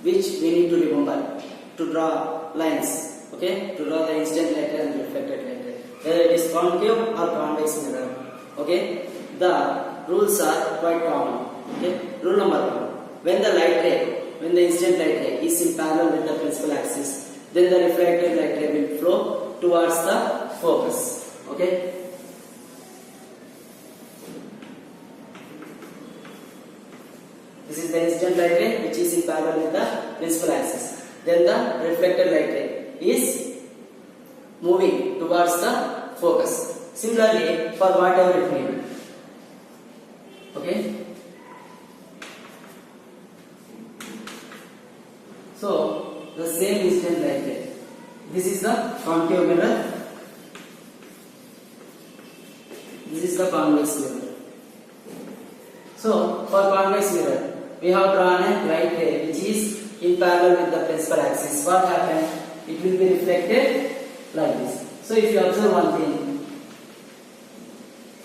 which we need to remember to draw lines. Okay, to draw the incident light ray and reflected light ray, whether it is concave or convex mirror. Okay, the rules are quite common. Okay, rule number 1: when the incident light ray is in parallel with the principal axis, then the reflected light ray will flow towards the focus. Okay. This is the incident light ray which is in parallel with the principal axis. Then the reflected light ray is moving towards the focus. Similarly, for whatever it may be. Okay. So the same incident light ray. This is the concave mirror. This is the convex mirror. So for convex mirror, we have drawn a light ray which is in parallel with the principal axis. What happened? It will be reflected like this. So if you observe one thing,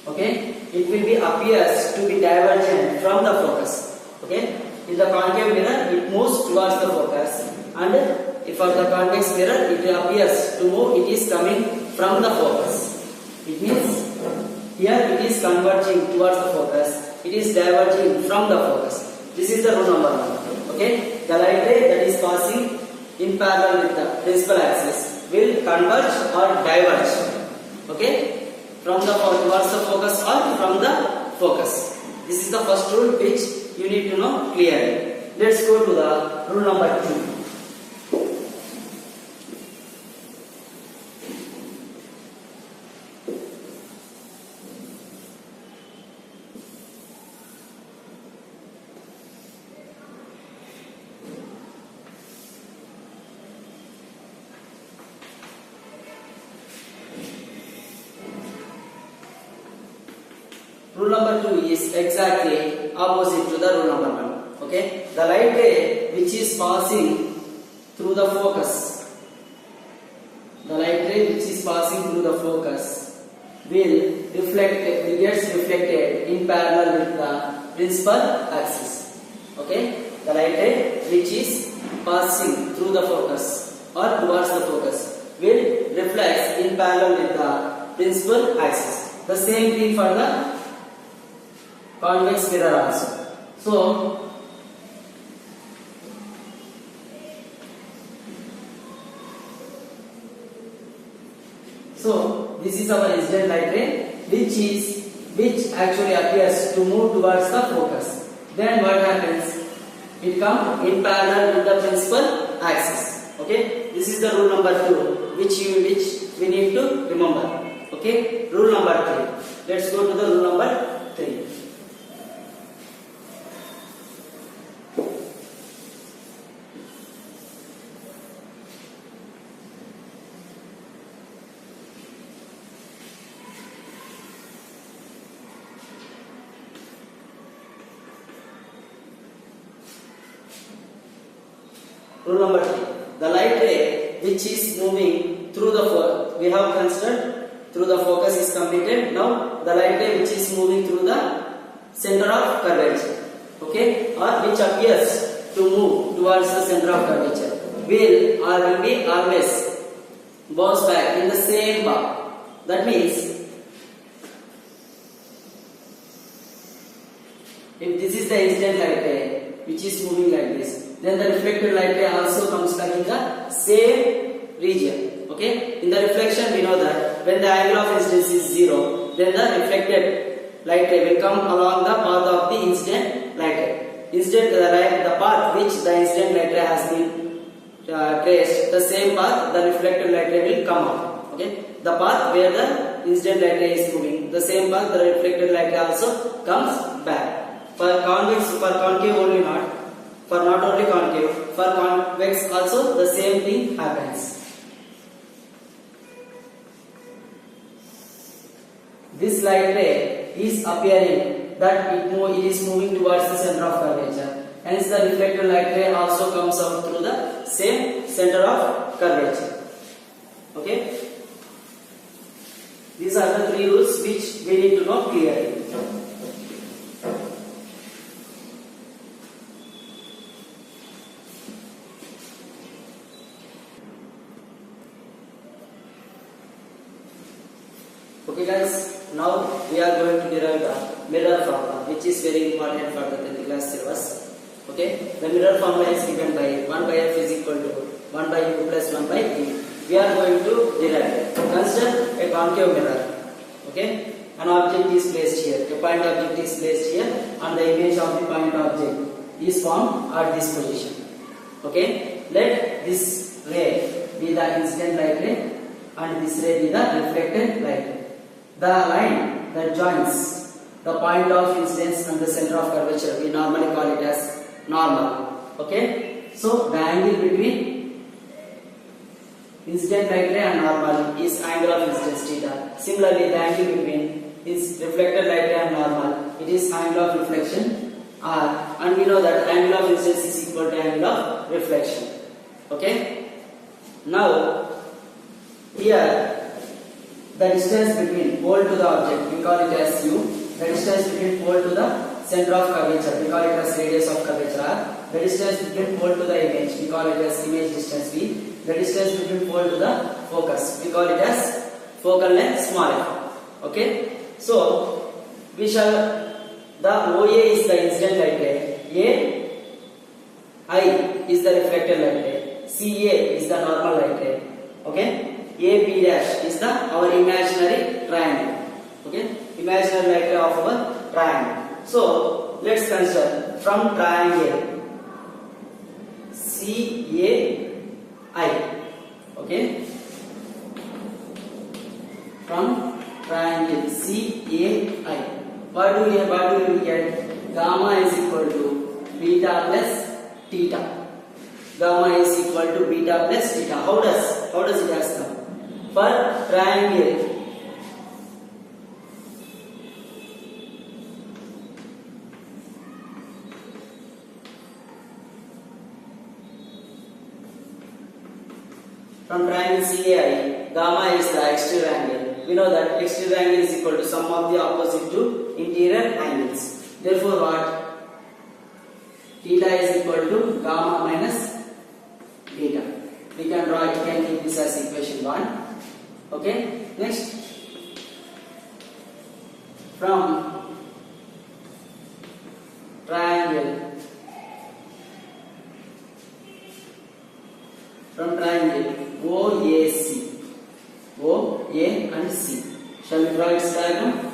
okay, it will be appears to be divergent from the focus. Okay, in the concave mirror, it moves towards the focus, and for the convex mirror, it appears to move. It is coming from the focus. It means here it is converging towards the focus. It is diverging from the focus. This is the rule number 1. Okay, the light ray that is passing in parallel with the principal axis will converge or diverge. Okay, from the towards the focus or from the focus. This is the first rule which you need to know clearly. Let's go to the rule number 2. Rule number 2 is exactly opposite to the rule number 1. Okay, the light ray which is passing through the focus, will gets reflected in parallel with the principal axis. Okay, the light ray which is passing through the focus or towards the focus will reflect in parallel with the principal axis. The same thing for the convex mirror also. So this is our incident light ray which actually appears to move towards the focus. Then what happens? It comes in parallel with the principal axis. Okay, this is the rule number 2 which we need to remember. Okay, rule number 3. Let's go to the rule number 3. Rule number 3. The light ray which is moving through the we have considered through the focus is completed. Now the light ray which is moving through the center of curvature, okay, or which appears to move towards the center of curvature will be always bounce back in the same path. That means if this is the incident light ray which is moving like this, then the reflected light ray also comes back in the same region. Okay, in the reflection we know that when the angle of incidence is 0, then the reflected light ray will come along the path of the incident light ray. The path which the incident light ray has been traced, the same path the reflected light ray will come out. Okay, the path where the incident light ray is moving, the same path the reflected light ray also comes back. For concave only not. For not only concave, for convex also the same thing happens. This light ray is appearing that it is moving towards the center of curvature. Hence the reflected light ray also comes out through the same center of curvature. Okay. These are the 3 rules which we need to know clearly. Okay guys, now we are going to derive the mirror formula, which is very important for the 10th class syllabus. Okay, the mirror formula is given by 1 by f is equal to 1 by u plus 1 by v. We are going to derive. Consider a concave mirror. Okay, an object is placed here, a point object is placed here, and the image of the point object is formed at this position. Okay, let this ray be the incident light ray and this ray be the reflected light ray. The line that joins the point of incidence and the center of curvature, we normally call it as normal. Okay, so the angle between incident light ray and normal is angle of incidence theta. Similarly, the angle between is reflected light ray and normal, it is angle of reflection r, and we know that angle of incidence is equal to angle of reflection. Okay, now here the distance between pole to the object, we call it as u. The distance between pole to the center of curvature, we call it as radius of curvature r. The distance between pole to the image, we call it as image distance v. The distance between pole to the focus, we call it as focal length small f. Okay, so we shall, the OA is the incident light ray, I is the reflected light ray, CA is the normal light ray. Okay, AB dash is the our imaginary triangle. Okay, imaginary light ray of our triangle. So let's consider from triangle CAI. Okay, from triangle CAI, what do we get? Gamma is equal to beta plus theta. Gamma is equal to beta plus theta. How does it has come? For triangle CAI, gamma is the exterior angle. We know that exterior angle is equal to sum of the opposite to interior angles. Therefore, what? Theta is equal to gamma minus beta. We can keep this as equation 1. Okay, next, from triangle OAC, O, A and C. Shall we draw its diagram?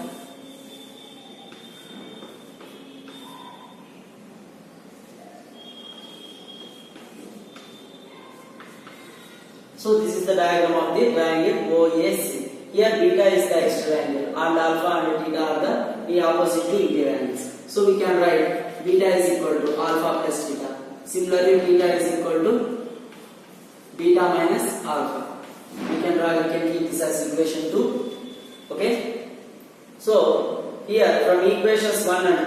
So this is the diagram of the triangle OAC. Here beta is the exterior angle and alpha and theta are the opposite to interior angles. So we can write beta is equal to alpha plus theta. Similarly, theta is equal to beta minus alpha. We can keep this as equation 2. Okay. So here from equations 1 and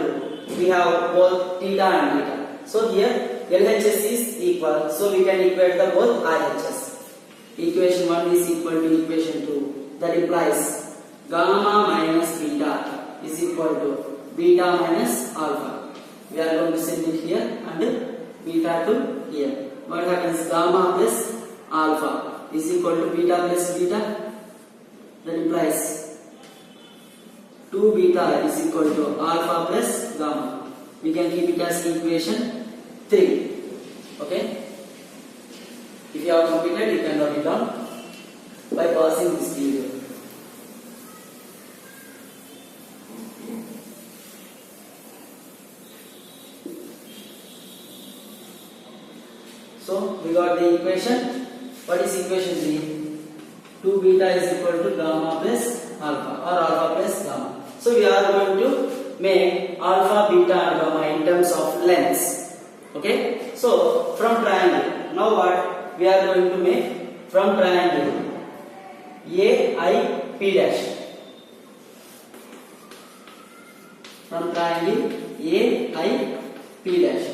2 we have both theta and beta. So here LHS is equal. So we can equate the both RHS. Equation 1 is equal to equation 2. That implies gamma minus beta is equal to beta minus alpha. We are going to send it here and beta to here. What happens? Gamma plus alpha is equal to beta plus beta. That implies 2 beta is equal to alpha plus gamma. We can keep it as equation 3. Okay. If you have completed, you can note it down by pausing this video. So we got the equation. What is equation 3? 2 beta is equal to gamma plus alpha or alpha plus gamma. So we are going to make alpha, beta and gamma in terms of lengths. Okay. So from triangle, now what? We are going to make from triangle AIP dash. From triangle AIP dash.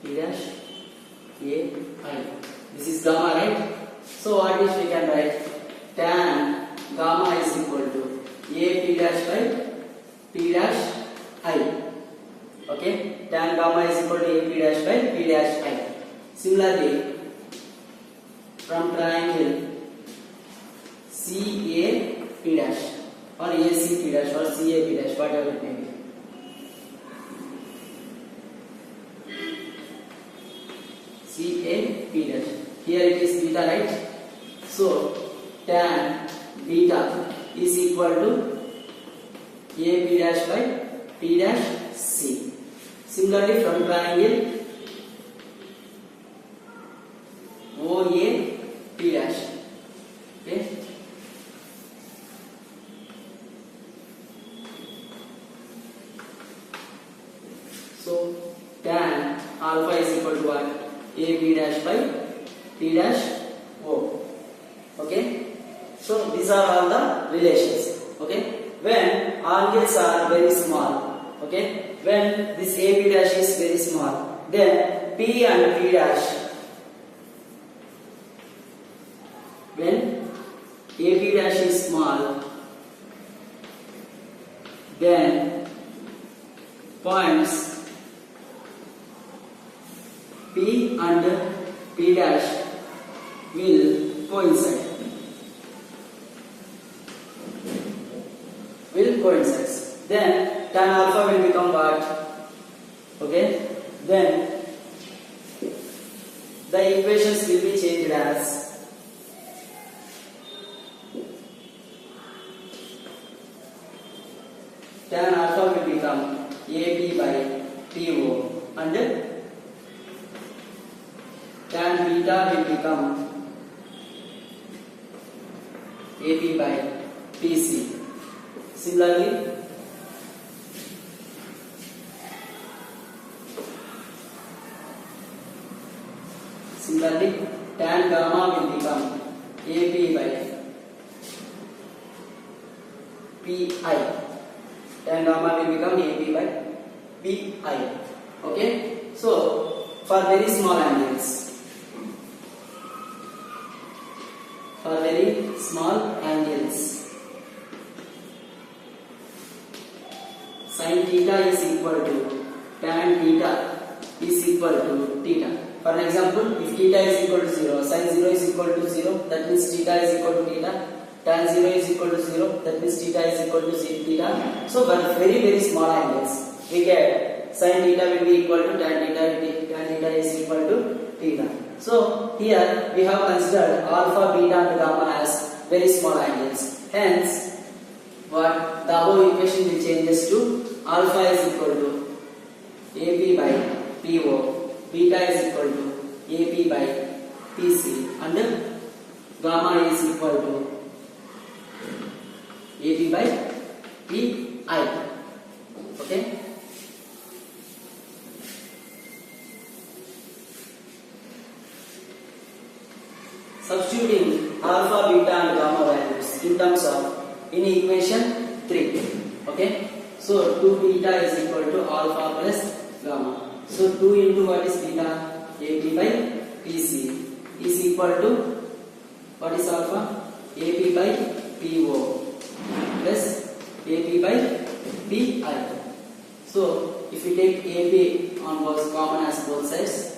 P dash AI. This is gamma, right? So what is we can write? Tan gamma is equal to AP dash by P dash I. Okay, tan gamma is equal to AP dash by P dash I. Similarly, from triangle CAP dash or ACP dash or CAP dash, whatever it may be. CAP dash. Here it is beta, right? So tan beta is equal to AP dash by P dash C. Similarly, from triangle OAP dash. Okay. So tan alpha is equal to what? AB dash by P dash O. Okay. So these are all the relations. Okay. When angles are very small, okay, when this AB dash is very small, then P and P dash, when AB dash is small, then points P and P dash will coincide. Then tan alpha will become what? Okay. Then the equations will be changed as tan alpha will become AB by PO and tan beta will become AB by PC. Similarly, tan gamma will become AB by PI. Tan gamma will become AB by PI. Okay. So for very small angles, sin theta is equal to tan theta is equal to theta. For example, if theta is equal to 0, sin 0 is equal to 0, that means theta is equal to theta. Tan 0 is equal to 0, that means theta is equal to theta. So for very small angles, we get sin theta will be equal to tan theta is equal to theta. So here we have considered alpha, beta and gamma as very small angles. Hence, what the above equation will changes to alpha is equal to AB by PO, beta is equal to AB by PC and gamma is equal to AB by PI. Okay. Substituting alpha, beta and gamma values in terms of in equation 3. Okay. So 2 beta is equal to alpha plus gamma. So 2 into what is beta? AB by PC is equal to what is alpha? AB by PO plus AB by PI. So if we take AB on both common as both sides,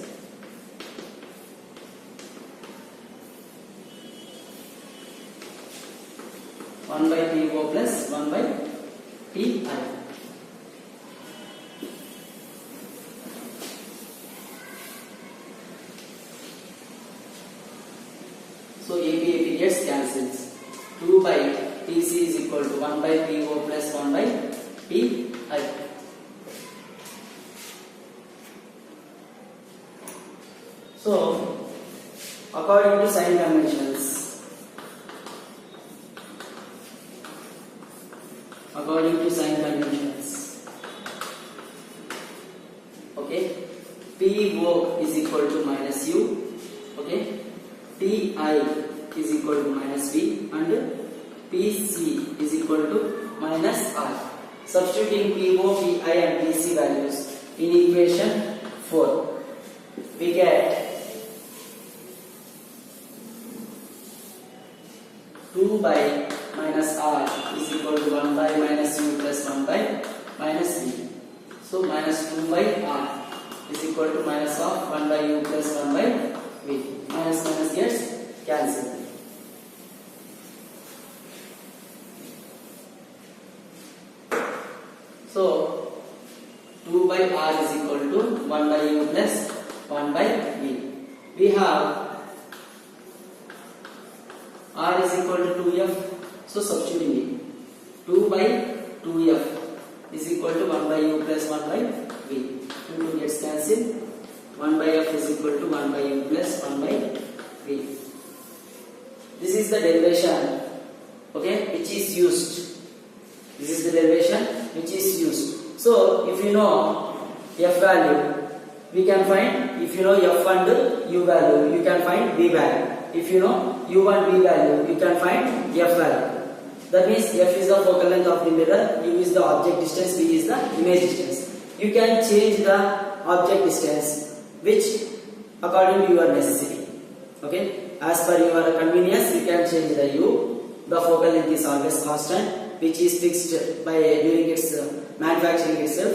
one by PO plus 1 by PI. So AB gets cancels. 2 by PC is equal to 1 by PO plus 1 by PI. So according to sign conventions, okay, PO is equal to minus U, okay, PI is equal to minus V and PC is equal to minus R. Substituting PO, PI and PC values in equation 4, we get 2 by minus R is equal to 1 by minus U plus 1 by minus V. So minus 2 by R is equal to minus of 1 by U plus 1 by V. Minus gets cancel. So 2 by r is equal to 1 by u plus 1 by v. We have r is equal to 2f, so substituting it. 2 by 2f is equal to 1 by u plus 1 by v. 2 gets cancelled. 1 by f is equal to 1 by u plus 1 by v. This is the derivation, okay, which is used. This is the derivation which is used. So if you know f value, we can find, if you know f and u value, you can find v value. If you know u and v value, you can find f value. That means f is the focal length of the mirror, u is the object distance, v is the image distance. You can change the object distance which according to your necessity. Okay, as per your convenience, you can change the u. The focal length is always constant, which is fixed by during its manufacturing itself.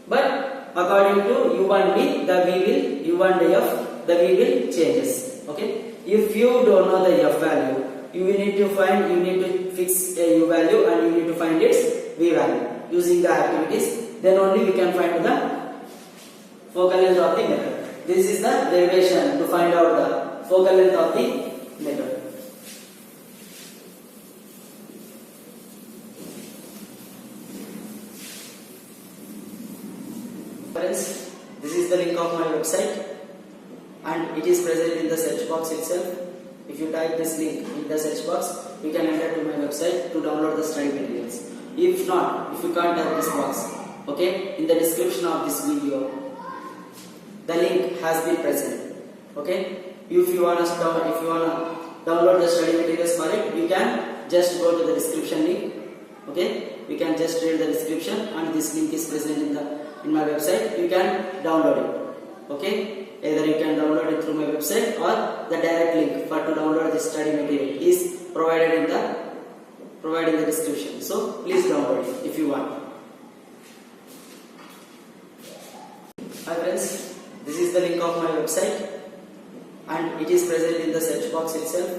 But according to u and v, the v will, u and f, the v will changes. Okay, if you don't know the f value, you need to find, you need to fix a u value and you need to find its v value using the activities. Then only we can find the focal length of the mirror. This is the derivation to find out the focal length of the mirror. Friends, this is the link of my website and it is present in the search box itself. If you type this link in the search box, you can enter to my website to download the study materials. If not, if you can't type this box, okay, in the description of this video, the link has been present. Okay, if you wanna download the study materials for it, you can just go to the description link. Okay, you can just read the description and this link is present in my website. You can download it. Okay, either you can download it through my website or the direct link for to download this study material is provided in the description. So please download it if you want. Hi friends, this is the link of my website and it is present in the search box itself.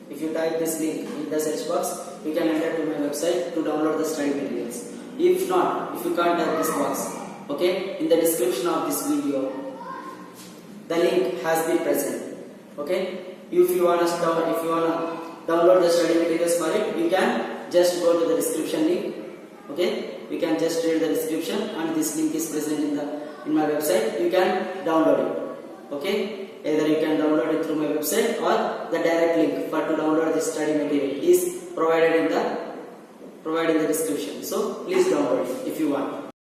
If you type this link in the search box, you can enter to my website to download the study materials. If not, if you can't type this box, okay, in the description of this video, the link has been present. Okay, if you wanna download the study materials for it, you can just go to the description link. Okay, you can just read the description and this link is present in my website. You can download it. Okay, either you can download it through my website or the direct link for to download this study material is provided